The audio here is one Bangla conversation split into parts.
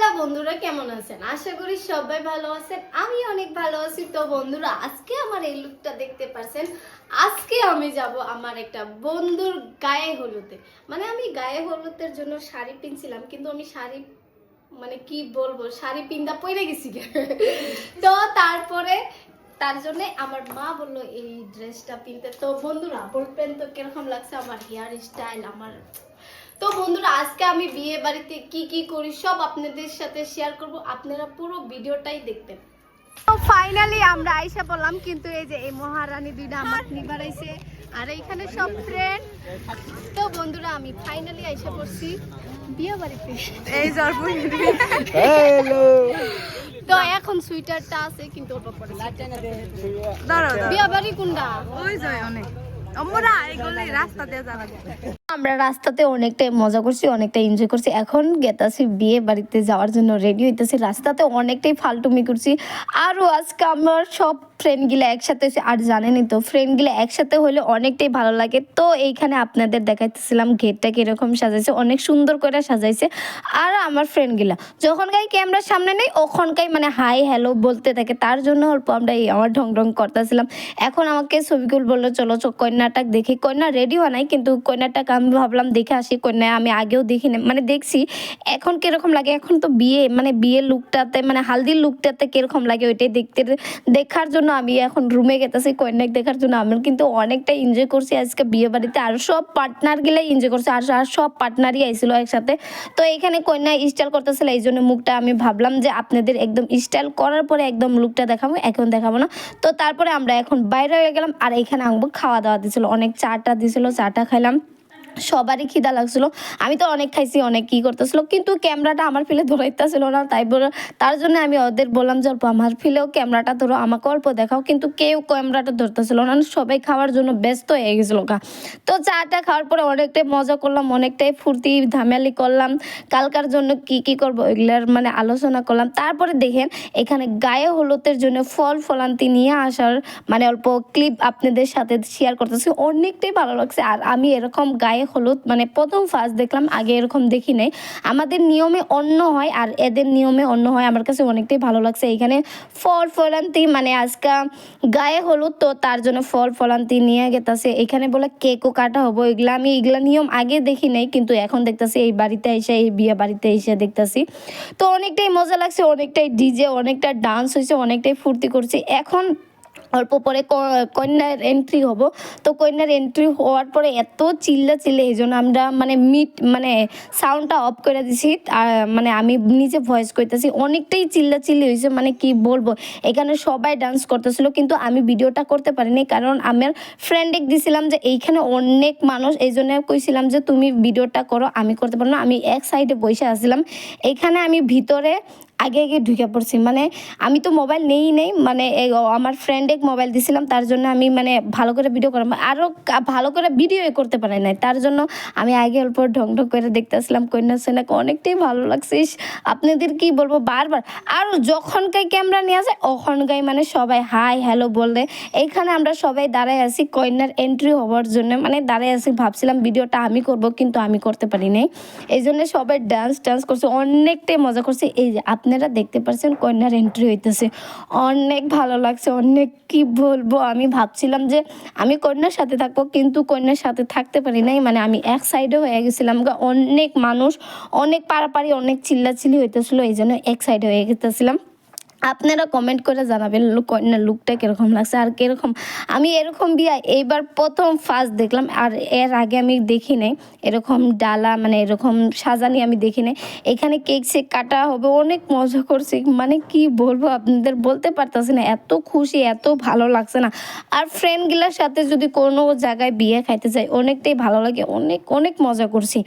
হ্যালো বন্ধুরা, কেমন আছেন? আশা করি সবাই ভালো আছেন। আমি অনেক ভালো আছি। তো বন্ধুরা, আজকে আমার এই লুকটা দেখতে পারছেন। আজকে আমি যাব আমার একটা বন্ধুর গায়ে হলুদে। মানে আমি গায়ে হলুদের জন্য শাড়ি কিনছিলাম, কিন্তু আমি শাড়ি মানে কি বলবো, শাড়ি পিন্দা পরে গেছি। তো তারপরে তার জন্য আমার মা বললো এই ড্রেসটা পিনতে। তো বন্ধুরা বলবেন তো কিরকম লাগছে আমার হেয়ার স্টাইল আমার। তো বন্ধুরা, আজকে আমি বিয়ে বাড়িতে কি কি করি সব আপনাদের সাথে শেয়ার করব। আপনারা পুরো ভিডিওটাই দেখবেন। তো ফাইনালি আমরা আইসা বললাম, কিন্তু এই যে এই মহারানী দুইটা আমার নিবার আইছে আর এইখানে সব ফ্রেন্ড। তো বন্ধুরা, আমি ফাইনালি আইসা পড়ছি বিয়ে বাড়িতে। এই হ্যালো। তো এখন সুইটারটা আছে, কিন্তু ওটা পরে বিয়ে বাড়ি কোনটা ওই যায় অনেক আমরা রাস্তাতে অনেকটাই মজা করছি, অনেকটা এনজয় করছি। এখন গেতাছি বিয়ে বাড়িতে যাওয়ার জন্য রেডি হইতেছি। রাস্তাতে অনেকটাই ফালতুমি করছি। আরও আজকে আমার সব ফ্রেন্ডগুলো একসাথে হয়েছে। আর জানেনই তো, ফ্রেন্ডগুলো একসাথে হলে অনেকটাই ভালো লাগে। তো এইখানে আপনাদের দেখাইতেছিলাম গেটটা কীরকম সাজাইছে, অনেক সুন্দর করে সাজাইছে। আর আমার ফ্রেন্ডগুলো যখনকাই ক্যামেরার সামনে নেই ওখানকাই মানে হাই হ্যালো বলতে থাকে। তার জন্য অল্প আমরা এই আমার ঢং ঢং করতেছিলাম। এখন আমাকে ছবিগুলো বললো চলো কন্যাটাক দেখি। কন্যা রেডি হয় নাই, কিন্তু কন্যাটাকে আমি ভাবলাম দেখে আসি। কন্যা আমি আগেও দেখি না, মানে দেখছি এখন কিরকম লাগে। এখন তো বিয়ে মানে বিয়ের লুকটাতে মানে হালদির লুকটাতে কিরকম লাগে ওইটাই দেখার জন্য আমি এখন রুমে গেতেছি কন্যাকে দেখার জন্য। আমি কিন্তু অনেকটা এনজয় করছি আজকে বিয়ে বাড়িতে। আর সব পার্টনারগুলাই এনজয় করছে, আর সব পার্টনারই আইছিল একসাথে। তো এখানে কন্যা স্টাইল করতেছিল, এই জন্য মুখটা আমি ভাবলাম যে আপনাদের একদম স্টাইল করার পরে একদম লুকটা দেখাবো, এখন দেখাবো না। তো তারপরে আমরা এখন বাইরে হয়ে গেলাম। আর এখানে আঙ্গু খাওয়া দাওয়া দিছিল, অনেক চাটা দিছিল, চাটা খাইলাম। সবারই খিদা লাগছিল, আমি তো অনেক খাইছি, অনেক কী করতেছিল, কিন্তু ক্যামেরাটা আমার ফিলে ধরাইতেছিল না। তাই বলে তার জন্য আমি ওদের বললাম যে অল্প আমার ফিলেও ক্যামেরাটা ধরো, আমাকে অল্প দেখাও। কিন্তু কেউ ক্যামেরাটা ধরতেছিল না, সবাই খাওয়ার জন্য ব্যস্ত হয়ে গেছিলো গা। তো চাটা খাওয়ার পরে অনেকটাই মজা করলাম, অনেকটাই ফুর্তি ধামেলি করলাম। কালকার জন্য কি কি করবো এগুলার মানে আলোচনা করলাম। তারপরে দেখেন এখানে গায়ে হলুদের জন্য ফল ফলান্তি নিয়ে আসার মানে অল্প ক্লিপ আপনাদের সাথে শেয়ার করতেছি, অনেকটাই ভালো লাগছে। আর আমি এরকম গায়ে হলুদ মানে প্রথম ফার্স্ট দেখলাম, আগে এরকম দেখি নাই। আমাদের নিয়মে অন্য হয় আর এদের নিয়মে অন্য হয়, আমার কাছে অনেকটাই ভালো লাগছে। এখানে ফল ফলান্তি মানে আজকে গায়ে হলুদ, তো তার জন্য ফল ফলান্তি নিয়ে গেতেছে। এখানে বলে কেকও কাটা হবো, এগুলা নিয়ম আগে দেখি নাই, কিন্তু এখন দেখতেছি এই বাড়িতে এসে, এই বিয়ে বাড়িতে এসে দেখতেছি। তো অনেকটাই মজা লাগছে, অনেকটাই ডিজে, অনেকটা ডান্স হয়েছে, অনেকটাই ফুর্তি করছি। এখন অল্প পরে কন্যার এন্ট্রি হব। তো কন্যার এন্ট্রি হওয়ার পরে এত চিল্লে এই জন্য আমরা মানে সাউন্ডটা অফ করে দিছি। আর মানে আমি নিজে ভয়েস করতেছি, অনেকটাই চিল্লি হয়েছে, মানে কি বলবো। এখানে সবাই ডান্স করতেছিল, কিন্তু আমি ভিডিওটা করতে পারিনি, কারণ আমার ফ্রেন্ডকে দিছিলাম যে এইখানে অনেক মানুষ, এই জন্য কইছিলাম যে তুমি ভিডিওটা করো, আমি করতে পারবো না। আমি এক সাইডে বসে আসছিলাম, এইখানে আমি ভিতরে আগে ঢুকে পড়ছি। মানে আমি তো মোবাইল নেই মানে আমার ফ্রেন্ডকে মোবাইল দিছিলাম, তার জন্য আমি মানে ভালো করে ভিডিও করাম, আরও ভালো করে ভিডিও করতে পারি নাই। তার জন্য আমি আগে অল্প ঢং করে দেখতেছিলাম কন্যা সেনাকে, অনেকটাই ভালো লাগছে। আপনাদের কি বলবো বারবার। আর যখনকাই ক্যামেরা নিয়ে আসে ওখানকাই মানে সবাই হাই হ্যালো বললে। এইখানে আমরা সবাই দাঁড়ায় আছি কন্যার এন্ট্রি হওয়ার জন্য, মানে দাঁড়ায় আছি। ভাবছিলাম ভিডিওটা আমি করব, কিন্তু আমি করতে পারি নাই। এই জন্য সবাই ডান্স করছে, অনেকটাই মজা করছে। এই যে আপনারা দেখতে পাচ্ছেন কন্যার এন্ট্রি হইতেছে, অনেক ভালো লাগছে, অনেক কি বলবো। আমি ভাবছিলাম যে আমি কন্যার সাথে থাকবো, কিন্তু কন্যার সাথে থাকতে পারি নাই, মানে আমি এক সাইডে হয়ে গেছিলাম। অনেক মানুষ, অনেক পাড়াপাড়ি, অনেক চিল্লাচিল্লি হইতেছিল, এই জন্য এক সাইডে হয়ে গেছিলাম। আপনারা কমেন্ট করে জানাবেন কন্যার লুকটা কীরকম লাগছে আর কীরকম। আমি এরকম বিয়ে এইবার প্রথম ফার্স্ট দেখলাম, আর এর আগে আমি দেখি নাই এরকম ডালা মানে এরকম সাজানি আমি দেখি নাই। এখানে কেক সেক কাটা হবে, অনেক মজা করছি, মানে কি বলবো আপনাদের বলতে পারতেছি না, এত খুশি, এত ভালো লাগছে না। আর ফ্রেন্ডগুলোর সাথে যদি কোনো জায়গায় বিয়ে খাইতে যাই অনেকটাই ভালো লাগে, অনেক অনেক মজা করছি।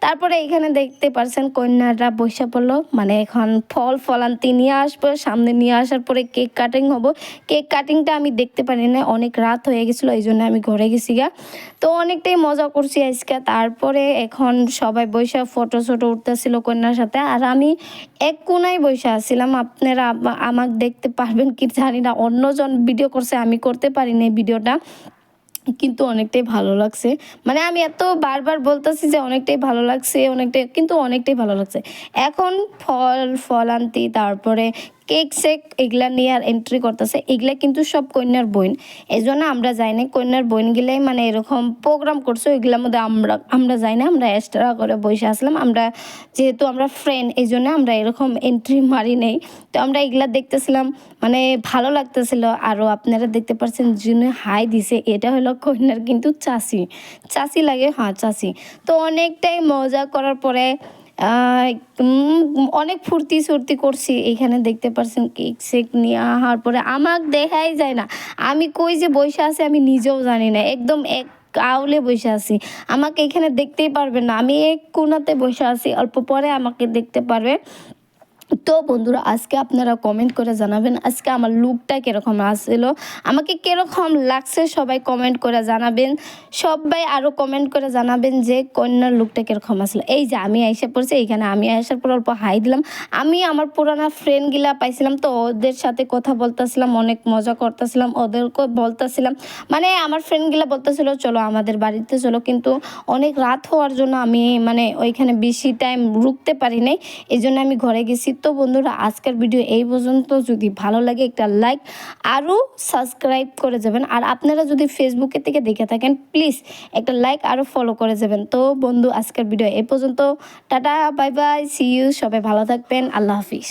তারপরে এখানে দেখতে পারছেন কন্যারা বসে পড়লো, মানে এখন ফল ফলান্তি নিয়ে আসবো, সামনে নিয়ে আসার পরে কেক কাটিং হবো। কেক কাটিংটা আমি দেখতে পারি না, অনেক রাত হয়ে গেছিলো, এই জন্য আমি ঘরে গেছি গা। তো অনেকটাই মজা করছি আজকে। তারপরে এখন সবাই বৈশা ফটো উঠতেছিল কন্যার সাথে, আর আমি এক কোনায় বসে আসছিলাম। আপনারা আমাকে দেখতে পারবেন কি জানি না, অন্যজন ভিডিও করছে, আমি করতে পারি না ভিডিওটা। কিন্তু অনেকটাই ভালো লাগছে। মানে আমি এত বারবার বলতেছি যে অনেকটাই ভালো লাগছে, অনেকটাই, কিন্তু অনেকটাই ভালো লাগছে। এখন ফল আনতি, তারপরে কেক সেক এগুলা নিয়ে আর এন্ট্রি করতেছে, এগুলা কিন্তু সব কন্যার বোন। এই জন্য আমরা যাই না, কন্যার বোন গেলেই মানে এরকম প্রোগ্রাম করছো এগুলোর মধ্যে আমরা আমরা যাই না, আমরা এক্সট্রা করে বসে আসলাম। আমরা যেহেতু আমরা ফ্রেন্ড, এই জন্য আমরা এরকম এন্ট্রি মারি নেই। তো আমরা এগুলা দেখতেছিলাম, মানে ভালো লাগতেছিল। আরও আপনারা দেখতে পাচ্ছেন যিনি হাই দিছে এটা হলো কন্যার কিন্তু চাচি, চাচি লাগে, হ্যাঁ চাচি। তো অনেকটাই মজা করার পরে অনেক ফুর্তি সুর্তি করছি। এখানে দেখতে পাচ্ছেন কেক সেক নিয়ে আহার পরে আমাকে দেখাই যায় না, আমি কই যে বসে আছি আমি নিজেও জানি না, একদম এক আউলে বসে আছি। আমাকে এখানে দেখতেই পারবেন না, আমি এক কোণাতে বসে আছি, অল্প পরে আমাকে দেখতে পারবে। তো বন্ধুরা আজকে আপনারা কমেন্ট করে জানাবেন আজকে আমার লুকটা কীরকম আসছিলো, আমাকে কীরকম লাগছে সবাই কমেন্ট করে জানাবেন। সবাই আরও কমেন্ট করে জানাবেন যে কন্যার লুকটা কীরকম আসলো। এই যে আমি এসে পড়ছি এইখানে, আমি আসার পর অল্প হাই দিলাম। আমি আমার পুরানা ফ্রেন্ডগুলা পাইছিলাম, তো ওদের সাথে কথা বলতেছিলাম, অনেক মজা করতেছিলাম, ওদেরকে বলতেছিলাম, মানে আমার ফ্রেন্ডগুলা বলতেছিল চলো আমাদের বাড়িতে চলো, কিন্তু অনেক রাত হওয়ার জন্য আমি মানে ওইখানে বেশি টাইম রুকতে পারি নাই, এই জন্য আমি ঘরে গেছি। তো বন্ধুরা আজকের ভিডিও এই পর্যন্ত, যদি ভালো লাগে একটা লাইক আরও সাবস্ক্রাইব করে যাবেন। আর আপনারা যদি ফেসবুকে থেকে দেখে থাকেন প্লিজ একটা লাইক আরও ফলো করে যাবেন। তো বন্ধু আজকের ভিডিও এই পর্যন্ত, tata bye bye, see you, সবাই ভালো থাকবেন, আল্লাহ হাফিজ।